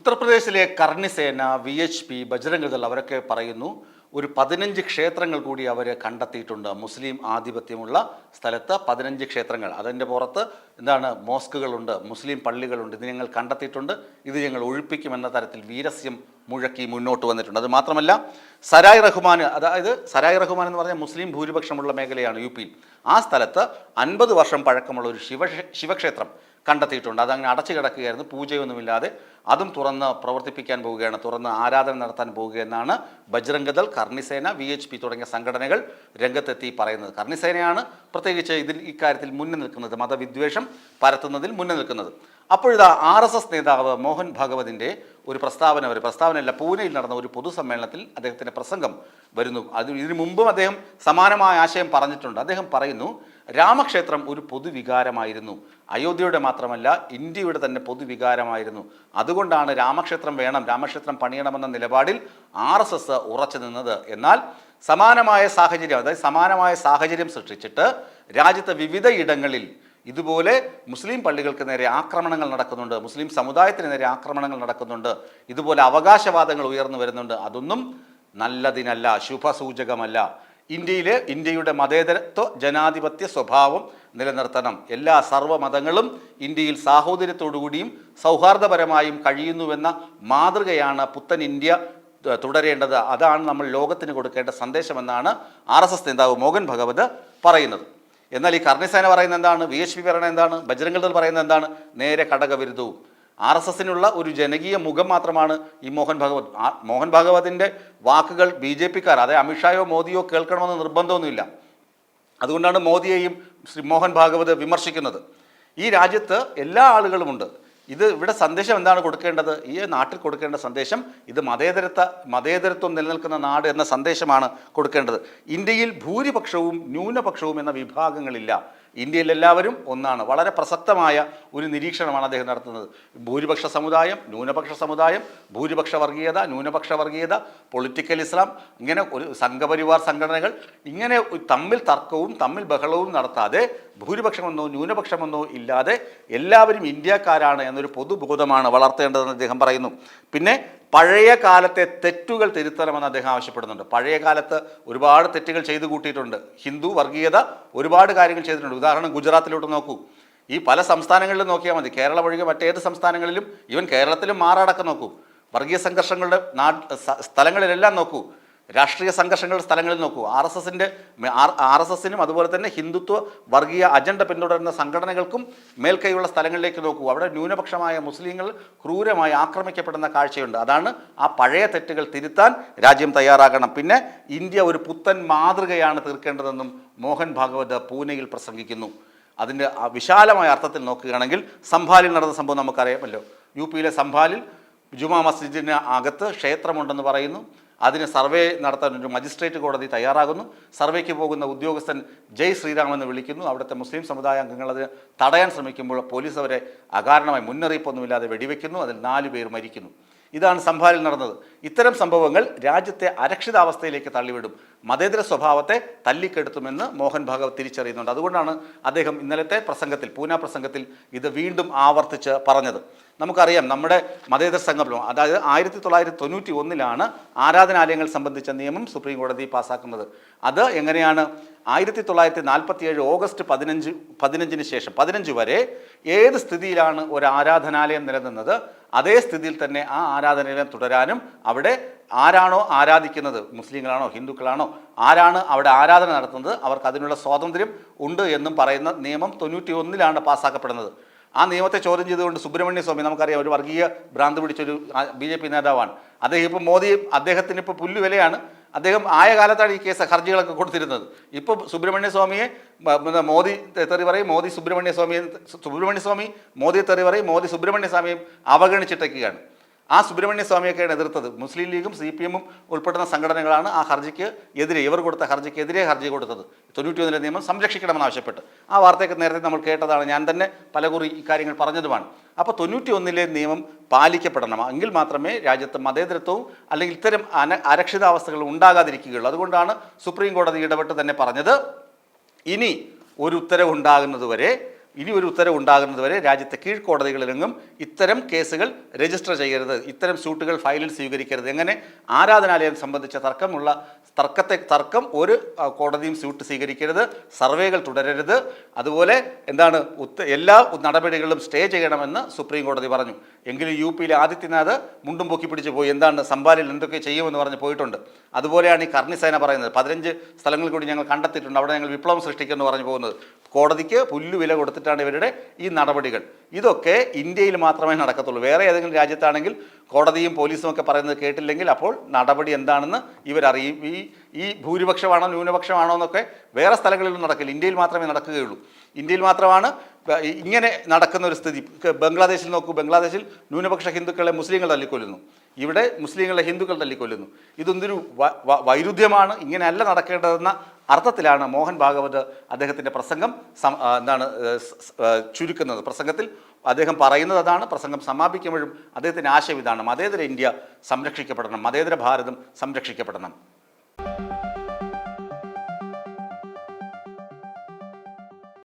ഉത്തർപ്രദേശിലെ കർണിസേന, VHP, ബജ്രംഗ് ദൾ അവരൊക്കെ പറയുന്നു ഒരു 15 ക്ഷേത്രങ്ങൾ കൂടി അവർ കണ്ടെത്തിയിട്ടുണ്ട്. മുസ്ലിം ആധിപത്യമുള്ള സ്ഥലത്ത് 15 ക്ഷേത്രങ്ങൾ, അതിൻ്റെ പുറത്ത് എന്താണ് മോസ്കുകളുണ്ട്, മുസ്ലിം പള്ളികളുണ്ട്, ഇത് ഞങ്ങൾ കണ്ടെത്തിയിട്ടുണ്ട്, ഇത് ഞങ്ങൾ ഒഴിപ്പിക്കുമെന്ന തരത്തിൽ വീരസ്യം മുഴക്കി മുന്നോട്ട് വന്നിട്ടുണ്ട്. അത് മാത്രമല്ല സരായ് റഹ്മാൻ, അതായത് സരായ് റഹ്മാൻ എന്ന് പറഞ്ഞാൽ മുസ്ലിം ഭൂരിപക്ഷമുള്ള മേഖലയാണ് UP-യിൽ. ആ സ്ഥലത്ത് 50 വർഷം പഴക്കമുള്ള ഒരു ശിവക്ഷേത്രം കണ്ടെത്തിയിട്ടുണ്ട്. അതങ്ങനെ അടച്ചു കിടക്കുകയായിരുന്നു, പൂജയൊന്നുമില്ലാതെ. അതും തുറന്ന് പ്രവർത്തിപ്പിക്കാൻ പോവുകയാണ്, തുറന്ന് ആരാധന നടത്താൻ പോവുകയെന്നാണ് ബജ്രംഗ് ദൾ, കർണിസേന, VHP തുടങ്ങിയ സംഘടനകൾ രംഗത്തെത്തി പറയുന്നത്. കർണിസേനയാണ് പ്രത്യേകിച്ച് ഇക്കാര്യത്തിൽ മുന്നിൽ നിൽക്കുന്നത്, മതവിദ്വേഷം പരത്തുന്നതിൽ മുന്നിൽ നിൽക്കുന്നത്. അപ്പോഴിതാ RSS നേതാവ് മോഹൻ ഭാഗവതിൻ്റെ ഒരു പ്രസ്താവനയല്ല, പൂനെയിൽ നടന്ന ഒരു പൊതുസമ്മേളനത്തിൽ അദ്ദേഹത്തിൻ്റെ പ്രസംഗം വരുന്നു. ഇതിനു മുമ്പും അദ്ദേഹം സമാനമായ ആശയം പറഞ്ഞിട്ടുണ്ട്. അദ്ദേഹം പറയുന്നു, രാമക്ഷേത്രം ഒരു പൊതുവികാരമായിരുന്നു, അയോധ്യയുടെ മാത്രമല്ല ഇന്ത്യയുടെ തന്നെ പൊതുവികാരമായിരുന്നു. അതുകൊണ്ടാണ് രാമക്ഷേത്രം വേണം, രാമക്ഷേത്രം പണിയണമെന്ന നിലപാടിൽ RSS ഉറച്ചു നിന്നത്. എന്നാൽ സമാനമായ സാഹചര്യം സൃഷ്ടിച്ചിട്ട് രാജ്യത്തെ വിവിധ ഇടങ്ങളിൽ ഇതുപോലെ മുസ്ലിം പള്ളികൾക്ക് നേരെ ആക്രമണങ്ങൾ നടക്കുന്നുണ്ട്, മുസ്ലിം സമുദായത്തിന് നേരെ ആക്രമണങ്ങൾ നടക്കുന്നുണ്ട്, ഇതുപോലെ അവകാശവാദങ്ങൾ ഉയർന്നു വരുന്നുണ്ട്. അതൊന്നും നല്ലതിനല്ല, ശുഭസൂചകമല്ല. ഇന്ത്യയുടെ മതേതരത്വ ജനാധിപത്യ സ്വഭാവം നിലനിർത്തണം. എല്ലാ സർവ്വമതങ്ങളും ഇന്ത്യയിൽ സാഹോദര്യത്തോടുകൂടിയും സൗഹാർദ്ദപരമായും കഴിയുന്നുവെന്ന മാതൃകയാണ് പുത്തൻ ഇന്ത്യ തുടരേണ്ടത്. അതാണ് നമ്മൾ ലോകത്തിന് കൊടുക്കേണ്ട സന്ദേശമെന്നാണ് RSS നേതാവ് മോഹൻ ഭാഗവത് പറയുന്നത്. എന്നാൽ ഈ കർണിസേന പറയുന്നത് എന്താണ്, VHP പറയുന്നത് എന്താണ്, ബജ്രംഗ് ദൾ പറയുന്നത് എന്താണ്? നേരെ ഘടകവിരുദ്ധവും. RSSനുള്ള ഒരു ജനകീയ മുഖം മാത്രമാണ് ഈ മോഹൻ ഭാഗവതിൻ്റെ വാക്കുകൾ BJP-ക്കാർ, അതായത് അമിത്ഷായോ മോദിയോ കേൾക്കണമെന്ന് നിർബന്ധമൊന്നുമില്ല. അതുകൊണ്ടാണ് മോദിയെയും ശ്രീ മോഹൻ ഭാഗവത് വിമർശിക്കുന്നത്. ഈ രാജ്യത്ത് എല്ലാ ആളുകളുമുണ്ട്. ഇവിടെ സന്ദേശം എന്താണ് കൊടുക്കേണ്ടത്? ഈ നാട്ടിൽ കൊടുക്കേണ്ട സന്ദേശം ഇത് മതേതരത്വം നിലനിൽക്കുന്ന നാട് എന്ന സന്ദേശമാണ് കൊടുക്കേണ്ടത്. ഇന്ത്യയിൽ ഭൂരിപക്ഷവും ന്യൂനപക്ഷവും എന്ന വിഭാഗങ്ങളില്ല. ഇന്ത്യയിൽ എല്ലാവരും ഒന്നാണ്. വളരെ പ്രസക്തമായ ഒരു നിരീക്ഷണമാണ് അദ്ദേഹം നടത്തുന്നത്. ഭൂരിപക്ഷ സമുദായം, ന്യൂനപക്ഷ സമുദായം, ഭൂരിപക്ഷ വർഗീയത, ന്യൂനപക്ഷ വർഗീയത, പൊളിറ്റിക്കൽ ഇസ്ലാം, ഇങ്ങനെ ഒരു സംഘപരിവാർ സംഘടനകൾ, ഇങ്ങനെ തമ്മിൽ തർക്കവും തമ്മിൽ ബഹളവും നടത്താതെ ഭൂരിപക്ഷമെന്നോ ന്യൂനപക്ഷമെന്നോ ഇല്ലാതെ എല്ലാവരും ഇന്ത്യക്കാരാണ് എന്നൊരു പൊതുബോധമാണ് വളർത്തേണ്ടതെന്ന് അദ്ദേഹം പറയുന്നു. പിന്നെ പഴയ കാലത്തെ തെറ്റുകൾ തിരുത്തണമെന്ന് അദ്ദേഹം ആവശ്യപ്പെടുന്നുണ്ട്. പഴയ കാലത്ത് ഒരുപാട് തെറ്റുകൾ ചെയ്തു കൂട്ടിയിട്ടുണ്ട്. ഹിന്ദു വർഗീയത ഒരുപാട് കാര്യങ്ങൾ ചെയ്തിട്ടുണ്ട്. ഉദാഹരണം ഗുജറാത്തിലോട്ട് നോക്കൂ, ഈ പല സംസ്ഥാനങ്ങളിലും നോക്കിയാൽ മതി, കേരളം ഒഴികെ മറ്റേത് സംസ്ഥാനങ്ങളിലും, ഈവൻ കേരളത്തിലും മാറാടക്കം നോക്കൂ, വർഗീയ സംഘർഷങ്ങളുടെ സ്ഥലങ്ങളിലെല്ലാം നോക്കൂ, രാഷ്ട്രീയ സംഘർഷങ്ങളുടെ സ്ഥലങ്ങളിൽ നോക്കൂ. RSSനും അതുപോലെ തന്നെ ഹിന്ദുത്വ വർഗീയ അജണ്ട പിന്തുടരുന്ന സംഘടനകൾക്കും മേൽക്കൈയുള്ള സ്ഥലങ്ങളിലേക്ക് നോക്കൂ. അവിടെ ന്യൂനപക്ഷമായ മുസ്ലിങ്ങൾ ക്രൂരമായി ആക്രമിക്കപ്പെടുന്ന കാഴ്ചയുണ്ട്. അതാണ് ആ പഴയ തെറ്റുകൾ തിരുത്താൻ രാജ്യം തയ്യാറാകണം. പിന്നെ ഇന്ത്യ ഒരു പുത്തൻ മാതൃകയാണ് തീർക്കേണ്ടതെന്നും മോഹൻ ഭാഗവത് പൂനെയിൽ പ്രസംഗിക്കുന്നു. അതിൻ്റെ വിശാലമായ അർത്ഥത്തിൽ നോക്കുകയാണെങ്കിൽ സംഭാലിൽ നടന്ന സംഭവം നമുക്കറിയാമല്ലോ. UP-യിലെ സംഭാലിൽ ജുമാ മസ്ജിദിന് അകത്ത് ക്ഷേത്രമുണ്ടെന്ന് പറയുന്നു. അതിന് സർവേ നടത്താൻ ഒരു മജിസ്ട്രേറ്റ് കോടതി തയ്യാറാകുന്നു. സർവേക്ക് പോകുന്ന ഉദ്യോഗസ്ഥൻ ജയ് ശ്രീറാം എന്ന് വിളിക്കുന്നു. അവിടുത്തെ മുസ്ലിം സമുദായ അംഗങ്ങൾ അത് തടയാൻ ശ്രമിക്കുമ്പോൾ പോലീസ് അവരെ അകാരണമായി മുന്നറിയിപ്പൊന്നുമില്ലാതെ വെടിവെക്കുന്നു. അതിൽ 4 പേർ മരിക്കുന്നു. ഇതാണ് സംഭാലിൽ നടന്നത്. ഇത്തരം സംഭവങ്ങൾ രാജ്യത്തെ അരക്ഷിതാവസ്ഥയിലേക്ക് തള്ളിവിടും, മതേതര സ്വഭാവത്തെ തല്ലിക്കെടുത്തുമെന്ന് മോഹൻ ഭാഗവത് തിരിച്ചറിയുന്നുണ്ട്. അതുകൊണ്ടാണ് അദ്ദേഹം ഇന്നലത്തെ പ്രസംഗത്തിൽ, പൂന പ്രസംഗത്തിൽ ഇത് വീണ്ടും ആവർത്തിച്ച് പറഞ്ഞത്. നമുക്കറിയാം, നമ്മുടെ മതേതര സംഘം, അതായത് 1991 ആരാധനാലയങ്ങൾ സംബന്ധിച്ച നിയമം സുപ്രീം കോടതി പാസ്സാക്കുന്നത്. അത് എങ്ങനെയാണ്? 1947 ഓഗസ്റ്റ് 15 ശേഷം 15 വരെ ഏത് സ്ഥിതിയിലാണ് ഒരു ആരാധനാലയം നിലനിന്നത്, അതേ സ്ഥിതിയിൽ തന്നെ ആ ആരാധനാലയം തുടരാനും അവിടെ ആരാണോ ആരാധിക്കുന്നത്, മുസ്ലിങ്ങളാണോ ഹിന്ദുക്കളാണോ, ആരാണ് അവിടെ ആരാധന നടത്തുന്നത്, അവർക്ക് അതിനുള്ള സ്വാതന്ത്ര്യം ഉണ്ട് എന്നും പറയുന്ന നിയമം 91 പാസ്സാക്കപ്പെടുന്നത്. ആ നിയമത്തെ ചോദ്യം ചെയ്തുകൊണ്ട് സുബ്രഹ്മണ്യ സ്വാമി, നമുക്കറിയാം, ഒരു വർഗീയ ഭ്രാന്ത് പിടിച്ചൊരു BJP നേതാവാണ് അദ്ദേഹം. ഇപ്പോൾ അദ്ദേഹത്തിന് ഇപ്പോൾ പുല്ലുവിലയാണ്. അദ്ദേഹം ആയ കാലത്താണ് ഈ കേസ് ഹർജികളൊക്കെ കൊടുത്തിരുന്നത്. ഇപ്പോൾ സുബ്രഹ്മണ്യ സ്വാമിയെ മോദി തെറി പറയും, സുബ്രഹ്മണ്യ സ്വാമി മോദിയെ തെറി പറയും, മോദി സുബ്രഹ്മണ്യ സ്വാമിയും അവഗണിച്ചിട്ടൊക്കെയാണ്. ആ സുബ്രഹ്മണ്യ സ്വാമിയൊക്കെയാണ് എതിർത്തത്. മുസ്ലിം ലീഗും CPM-ഉം ഉൾപ്പെടുന്ന സംഘടനകളാണ് ആ ഹർജിക്ക് എതിരെ, ഇവർ കൊടുത്ത ഹർജിക്കെതിരെ ഹർജി കൊടുത്തത്. 91 നിയമം സംരക്ഷിക്കണമെന്ന് ആവശ്യപ്പെട്ട്. ആ വാർത്തയൊക്കെ നേരത്തെ നമ്മൾ കേട്ടതാണ്, ഞാൻ തന്നെ പലകുറി ഇക്കാര്യങ്ങൾ പറഞ്ഞതുമാണ്. അപ്പോൾ 91 നിയമം പാലിക്കപ്പെടണം, എങ്കിൽ മാത്രമേ രാജ്യത്ത് മതേതരത്വവും അല്ലെങ്കിൽ ഇത്തരം അരക്ഷിതാവസ്ഥകൾ ഉണ്ടാകാതിരിക്കുകയുള്ളൂ. അതുകൊണ്ടാണ് സുപ്രീം കോടതി ഇടപെട്ട് തന്നെ പറഞ്ഞത്, ഇനി ഒരു ഉത്തരവുണ്ടാകുന്നതുവരെ ഇനി ഒരു ഉത്തരവ് ഉണ്ടാകുന്നതുവരെ രാജ്യത്തെ കീഴ്ക്കോടതികളിലെങ്ങും ഇത്തരം കേസുകൾ രജിസ്റ്റർ ചെയ്യരുത്, ഇത്തരം സ്യൂട്ടുകൾ ഫയലിൽ സ്വീകരിക്കരുത്. എങ്ങനെ ആരാധനാലയം സംബന്ധിച്ച തർക്കം ഒരു കോടതിയും സ്യൂട്ട് സ്വീകരിക്കരുത്, സർവേകൾ തുടരരുത്, അതുപോലെ എന്താണ് എല്ലാ നടപടികളും സ്റ്റേ ചെയ്യണമെന്ന് സുപ്രീം കോടതി പറഞ്ഞു. എങ്കിലും യു പിയിലെ ആദിത്യനാഥ് മുണ്ടും പൊക്കി പിടിച്ച് പോയി, എന്താണ് സംഭാലിൽ എന്തൊക്കെ ചെയ്യുമെന്ന് പറഞ്ഞ് പോയിട്ടുണ്ട്. അതുപോലെയാണ് ഈ കർണിസേന പറയുന്നത്, 15 സ്ഥലങ്ങൾ കൂടി ഞങ്ങൾ കണ്ടെത്തിയിട്ടുണ്ട്, അവിടെ ഞങ്ങൾ വിപ്ലവം സൃഷ്ടിക്കുമെന്ന് പറഞ്ഞു പോകുന്നത്. കോടതിക്ക് പുല്ലുവില കൊടുത്തിട്ടാണ് ഇവരുടെ ഈ നടപടികൾ. ഇതൊക്കെ ഇന്ത്യയിൽ മാത്രമേ നടക്കത്തുള്ളൂ. വേറെ ഏതെങ്കിലും രാജ്യത്താണെങ്കിൽ കോടതിയും പോലീസും ഒക്കെ പറയുന്നത് കേട്ടില്ലെങ്കിൽ അപ്പോൾ നടപടി എന്താണെന്ന് ഇവരറിയും. ഈ ഭൂരിപക്ഷമാണോ ന്യൂനപക്ഷമാണോ എന്നൊക്കെ വേറെ സ്ഥലങ്ങളിലും നടക്കില്ല, ഇന്ത്യയിൽ മാത്രമേ നടക്കുകയുള്ളൂ. ഇന്ത്യയിൽ മാത്രമാണ് ഇങ്ങനെ നടക്കുന്ന ഒരു സ്ഥിതി. ബംഗ്ലാദേശിൽ നോക്കൂ, ബംഗ്ലാദേശിൽ ന്യൂനപക്ഷ ഹിന്ദുക്കളെ മുസ്ലിങ്ങൾ തല്ലിക്കൊല്ലുന്നു, ഇവിടെ മുസ്ലിങ്ങളെ ഹിന്ദുക്കൾ തല്ലിക്കൊല്ലുന്നു. ഇതൊന്നൊരു വൈരുദ്ധ്യമാണ്, ഇങ്ങനെയല്ല നടക്കേണ്ടതെന്ന അർത്ഥത്തിലാണ് മോഹൻ ഭാഗവത് അദ്ദേഹത്തിൻ്റെ പ്രസംഗം ചുരുക്കുന്നത്. പ്രസംഗത്തിൽ അദ്ദേഹം പറയുന്നത് അതാണ്. പ്രസംഗം സമാപിക്കുമ്പോഴും അദ്ദേഹത്തിൻ്റെ ആശയം ഇതാണ്: മതേതര ഇന്ത്യ സംരക്ഷിക്കപ്പെടണം, മതേതര ഭാരതം സംരക്ഷിക്കപ്പെടണം.